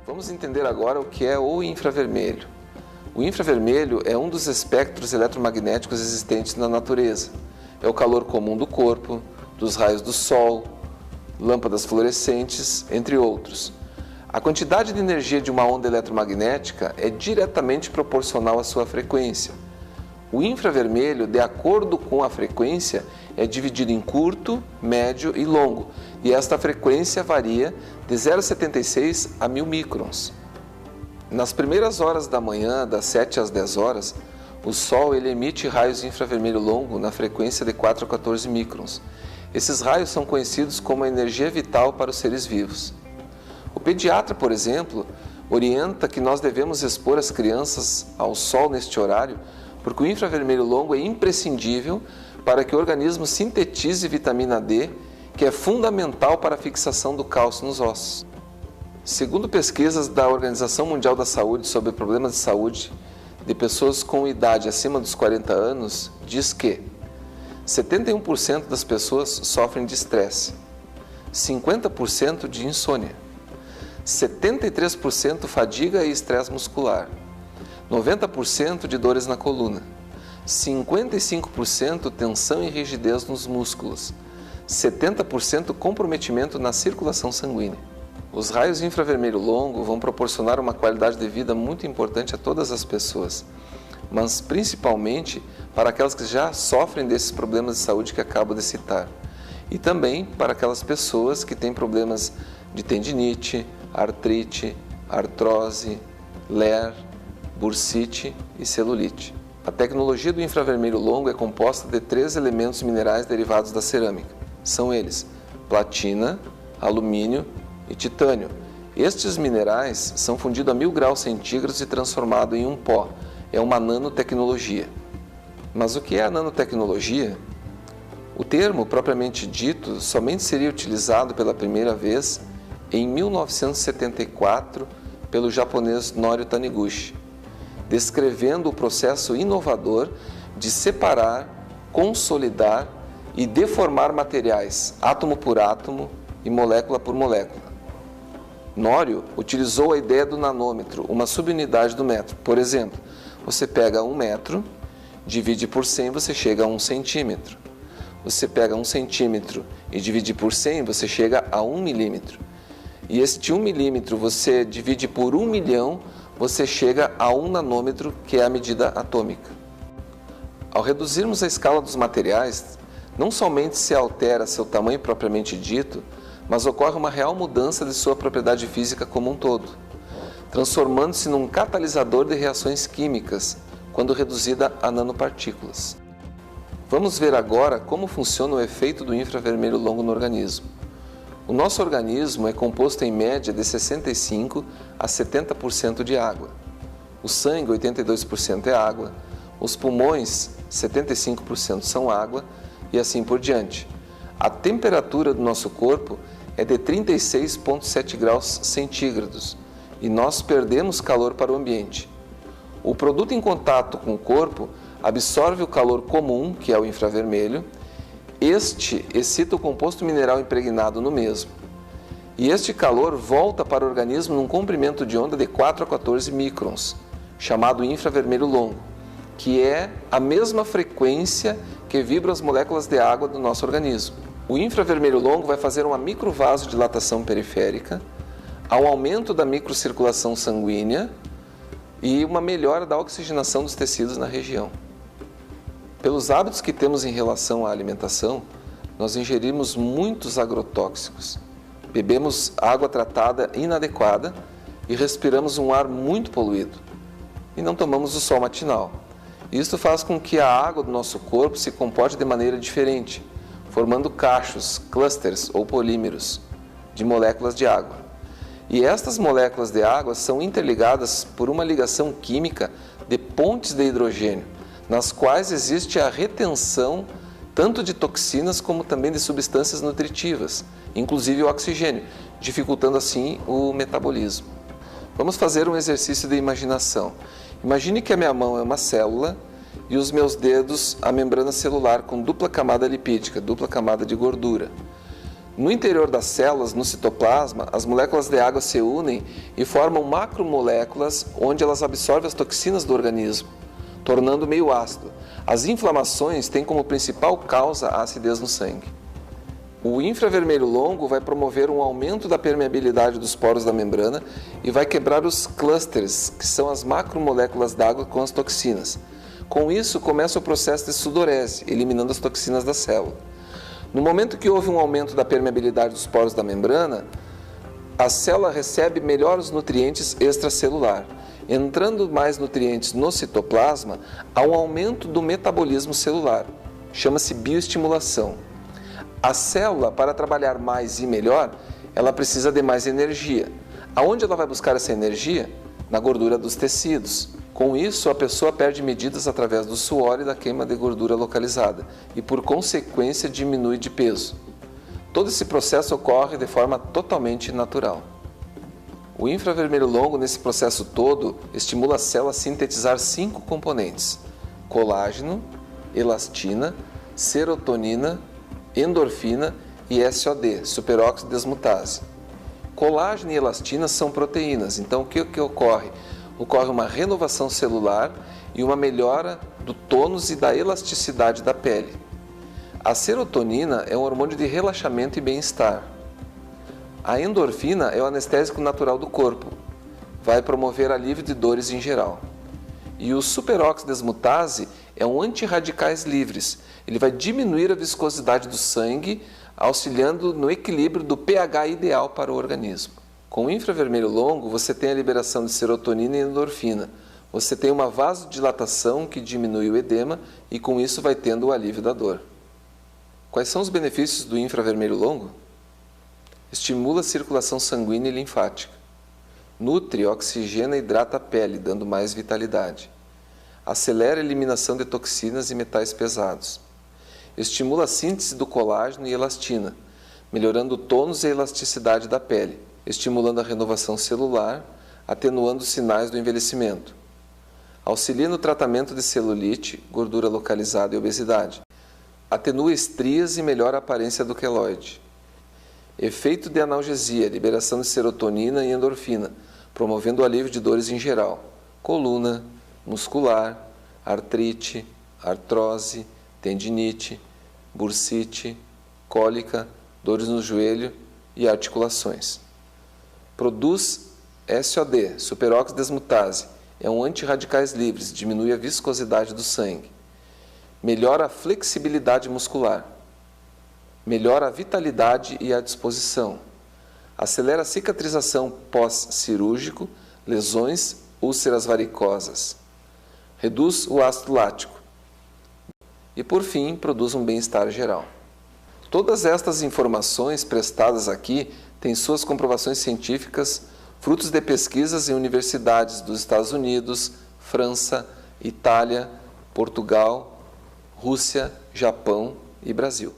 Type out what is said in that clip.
Vamos entender agora o que é o infravermelho. O infravermelho é um dos espectros eletromagnéticos existentes na natureza. É o calor comum do corpo, dos raios do sol, lâmpadas fluorescentes, entre outros. A quantidade de energia de uma onda eletromagnética é diretamente proporcional à sua frequência. O infravermelho, de acordo com a frequência, é dividido em curto, médio e longo, e esta frequência varia de 0,76 a 1000 microns. Nas primeiras horas da manhã, das 7 às 10 horas, o Sol emite raios de infravermelho longo na frequência de 4 a 14 microns. Esses raios são conhecidos como a energia vital para os seres vivos. O pediatra, por exemplo, orienta que nós devemos expor as crianças ao Sol neste horário, porque o infravermelho longo é imprescindível para que o organismo sintetize vitamina D, que é fundamental para a fixação do cálcio nos ossos. Segundo pesquisas da Organização Mundial da Saúde sobre problemas de saúde de pessoas com idade acima dos 40 anos, diz que 71% das pessoas sofrem de estresse, 50% de insônia, 73% fadiga e estresse muscular, 90% de dores na coluna, 55% tensão e rigidez nos músculos, 70% comprometimento na circulação sanguínea. Os raios infravermelho longo vão proporcionar uma qualidade de vida muito importante a todas as pessoas, mas principalmente para aquelas que já sofrem desses problemas de saúde que acabo de citar, e também para aquelas pessoas que têm problemas de tendinite, artrite, artrose, LER, bursite e celulite. A tecnologia do infravermelho longo é composta de 3 elementos minerais derivados da cerâmica. São eles: platina, alumínio e titânio. Estes minerais são fundidos a 1000 graus centígrados e transformados em um pó. É uma nanotecnologia. Mas o que é a nanotecnologia? O termo, propriamente dito, somente seria utilizado pela primeira vez em 1974 pelo japonês Norio Taniguchi, descrevendo o processo inovador de separar, consolidar e deformar materiais, átomo por átomo e molécula por molécula. Norio utilizou a ideia do nanômetro, uma subunidade do metro. Por exemplo, você pega 1 metro, divide por 100, você chega a 1 centímetro. Você pega 1 centímetro e divide por 100, você chega a 1 milímetro. E este 1 milímetro você divide por 1 milhão, você chega a 1 nanômetro, que é a medida atômica. Ao reduzirmos a escala dos materiais, não somente se altera seu tamanho propriamente dito, mas ocorre uma real mudança de sua propriedade física como um todo, transformando-se num catalisador de reações químicas, quando reduzida a nanopartículas. Vamos ver agora como funciona o efeito do infravermelho longo no organismo. O nosso organismo é composto em média de 65% a 70% de água. O sangue, 82% é água, os pulmões, 75% são água e assim por diante. A temperatura do nosso corpo é de 36,7 graus centígrados e nós perdemos calor para o ambiente. O produto em contato com o corpo absorve o calor comum, que é o infravermelho. Este excita o composto mineral impregnado no mesmo. E este calor volta para o organismo num comprimento de onda de 4 a 14 microns, chamado infravermelho longo, que é a mesma frequência que vibram as moléculas de água do nosso organismo. O infravermelho longo vai fazer uma microvasodilatação periférica, ao aumento da microcirculação sanguínea e uma melhora da oxigenação dos tecidos na região. Pelos hábitos que temos em relação à alimentação, nós ingerimos muitos agrotóxicos, bebemos água tratada inadequada e respiramos um ar muito poluído. E não tomamos o sol matinal. Isto faz com que a água do nosso corpo se comporte de maneira diferente, formando cachos, clusters ou polímeros de moléculas de água. E estas moléculas de água são interligadas por uma ligação química de pontes de hidrogênio, nas quais existe a retenção tanto de toxinas como também de substâncias nutritivas, inclusive o oxigênio, dificultando assim o metabolismo. Vamos fazer um exercício de imaginação. Imagine que a minha mão é uma célula e os meus dedos a membrana celular com dupla camada lipídica, dupla camada de gordura. No interior das células, no citoplasma, as moléculas de água se unem e formam macromoléculas onde elas absorvem as toxinas do organismo, tornando meio ácido. As inflamações têm como principal causa a acidez no sangue. O infravermelho longo vai promover um aumento da permeabilidade dos poros da membrana e vai quebrar os clusters, que são as macromoléculas d'água com as toxinas. Com isso, começa o processo de sudorese, eliminando as toxinas da célula. No momento que houve um aumento da permeabilidade dos poros da membrana, a célula recebe melhores nutrientes extracelular. Entrando mais nutrientes no citoplasma, há um aumento do metabolismo celular. Chama-se bioestimulação. A célula, para trabalhar mais e melhor, ela precisa de mais energia. Aonde ela vai buscar essa energia? Na gordura dos tecidos. Com isso, a pessoa perde medidas através do suor e da queima de gordura localizada e, por consequência, diminui de peso. Todo esse processo ocorre de forma totalmente natural. O infravermelho longo, nesse processo todo, estimula a célula a sintetizar 5 componentes: colágeno, elastina, serotonina, endorfina e SOD, superóxido desmutase. Colágeno e elastina são proteínas, então o que ocorre? Ocorre uma renovação celular e uma melhora do tônus e da elasticidade da pele. A serotonina é um hormônio de relaxamento e bem-estar. A endorfina é o anestésico natural do corpo, vai promover alívio de dores em geral. E o superóxido desmutase é um antirradicais livres, ele vai diminuir a viscosidade do sangue, auxiliando no equilíbrio do pH ideal para o organismo. Com o infravermelho longo, você tem a liberação de serotonina e endorfina. Você tem uma vasodilatação que diminui o edema e com isso vai tendo o alívio da dor. Quais são os benefícios do infravermelho longo? Estimula a circulação sanguínea e linfática. Nutre, oxigena e hidrata a pele, dando mais vitalidade. Acelera a eliminação de toxinas e metais pesados. Estimula a síntese do colágeno e elastina, melhorando o tônus e a elasticidade da pele, estimulando a renovação celular, atenuando os sinais do envelhecimento. Auxilia no tratamento de celulite, gordura localizada e obesidade. Atenua estrias e melhora a aparência do queloide. Efeito de analgesia, liberação de serotonina e endorfina, promovendo o alívio de dores em geral, coluna, muscular, artrite, artrose, tendinite, bursite, cólica, dores no joelho e articulações. Produz SOD, superóxido desmutase, é um antirradicais livres, diminui a viscosidade do sangue. Melhora a flexibilidade muscular. Melhora a vitalidade e a disposição. Acelera a cicatrização pós-cirúrgico, lesões, úlceras varicosas. Reduz o ácido lático. E, por fim, produz um bem-estar geral. Todas estas informações prestadas aqui têm suas comprovações científicas, frutos de pesquisas em universidades dos Estados Unidos, França, Itália, Portugal, Rússia, Japão e Brasil.